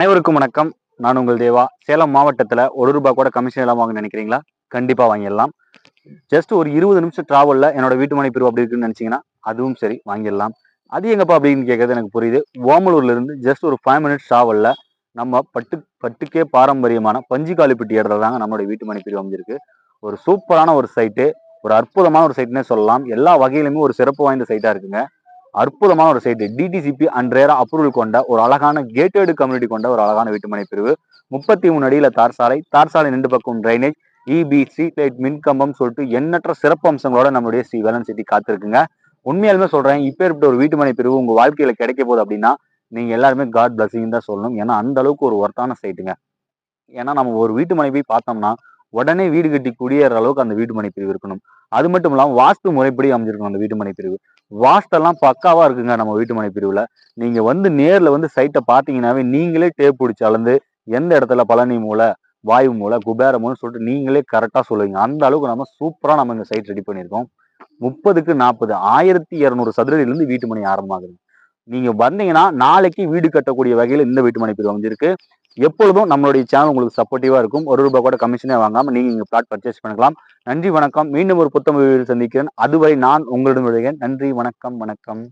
அனைவருக்கும் வணக்கம். நான் உங்கள் தேவா. சேலம் மாவட்டத்துல ரூ. 1 கூட கமிஷன் இல்லாம வாங்க நினைக்கிறீங்களா? கண்டிப்பா வாங்கிடலாம். ஜஸ்ட் ஒரு 20 நிமிஷம் டிராவல்ல என்னோட வீட்டு மனை பிரிவு அப்படி இருக்குன்னு நினைச்சீங்கன்னா, அதுவும் சரி வாங்கிடலாம். அது எங்கப்பா அப்படின்னு கேட்கறது எனக்கு புரியுது. ஓமலூர்ல இருந்து ஜஸ்ட் ஒரு 5 மினிட்ஸ் டிராவல்ல நம்ம பட்டுக்கே பாரம்பரியமான பஞ்சுக்காலிப்பட்டி இடத்துல தாங்க நம்மளுடைய வீட்டு மனை பிரிவு அமைஞ்சிருக்கு. ஒரு சூப்பரான ஒரு சைட்டு, ஒரு அற்புதமான ஒரு சைட்னே சொல்லலாம். எல்லா வகையிலுமே ஒரு சிறப்பு வாய்ந்த சைட்டா இருக்குங்க. அற்புதமான ஒரு site. DTCP and RERA approval கொண்ட ஒரு அழகான கேட்டட் கம்யூனிட்டி கொண்ட ஒரு அழகான வீட்டுமனை பிரிவு. 33 அடியில தார் சாலை, தார் சாலை 2 பக்கம் டிரைனேஜ், இபி, ஸ்ட்ரீட் லைட், மின்கம்பம் சொல்லிட்டு எண்ணற்ற சிறப்பு அம்சங்களோட நம்மளுடைய ஸ்ரீ வேலன் சிட்டி காத்திருக்குங்க. உண்மையாலுமே சொல்றேன், இப்பேற்பட்ட ஒரு வீட்டுமனை பிரிவு உங்க வாழ்க்கையில கிடைக்க போகுது அப்படின்னா, நீங்க எல்லாருமே காட் பிளஸிங் தான் சொல்லணும். ஏன்னா அந்த அளவுக்கு ஒரு ஒர்த்தான சைட்டுங்க. ஏன்னா நம்ம ஒரு வீட்டு மனை போய் பார்த்தோம்னா, உடனே வீடு கட்டி குடியேற அளவுக்கு அந்த வீட்டு மனை பிரிவு இருக்கணும். அது மட்டும் இல்லாம வாஸ்து முறைப்படி அமைஞ்சிருக்கணும் அந்த வீட்டு மனை பிரிவு. வாஸ்தெல்லாம் பக்காவா இருக்குங்க நம்ம வீட்டு மனை பிரிவுல. நீங்க வந்து நேர்ல வந்து சைட்ட பார்த்தீங்கன்னாவே, நீங்களே டேப் புடிச்சு அளந்து, எந்த இடத்துல பழனி மூலை, வாயு மூலை, குபேர மூலைன்னு சொல்லிட்டு நீங்களே கரெக்ட்டா சொல்லுவீங்க. அந்த அளவுக்கு நம்ம சூப்பரா இந்த சைட் ரெடி பண்ணியிருக்கோம். 30க்கு 40 1200 சதுரடியிலிருந்து வீட்டு மனை ஆரம்பமாகுது. நீங்க வந்தீங்கன்னா, நாளைக்கு வீடு கட்டக்கூடிய வகையில இந்த வீட்டு மனை பிரிவு அமைஞ்சிருக்கு. எப்பொழுதும் நம்மளுடைய சேனல் உங்களுக்கு சப்போர்ட்டிவா இருக்கும். ரூ. 1 கூட கமிஷனே வாங்காம நீங்க இங்க பிளாட் பர்ச்சேஸ் பண்ணிக்கலாம். நன்றி, வணக்கம். மீண்டும் ஒரு புத்தம் வீடியோவில் சந்திக்கிறேன். அதுவரை நான் உங்களிடம் விடைகிறேன். நன்றி, வணக்கம், வணக்கம்.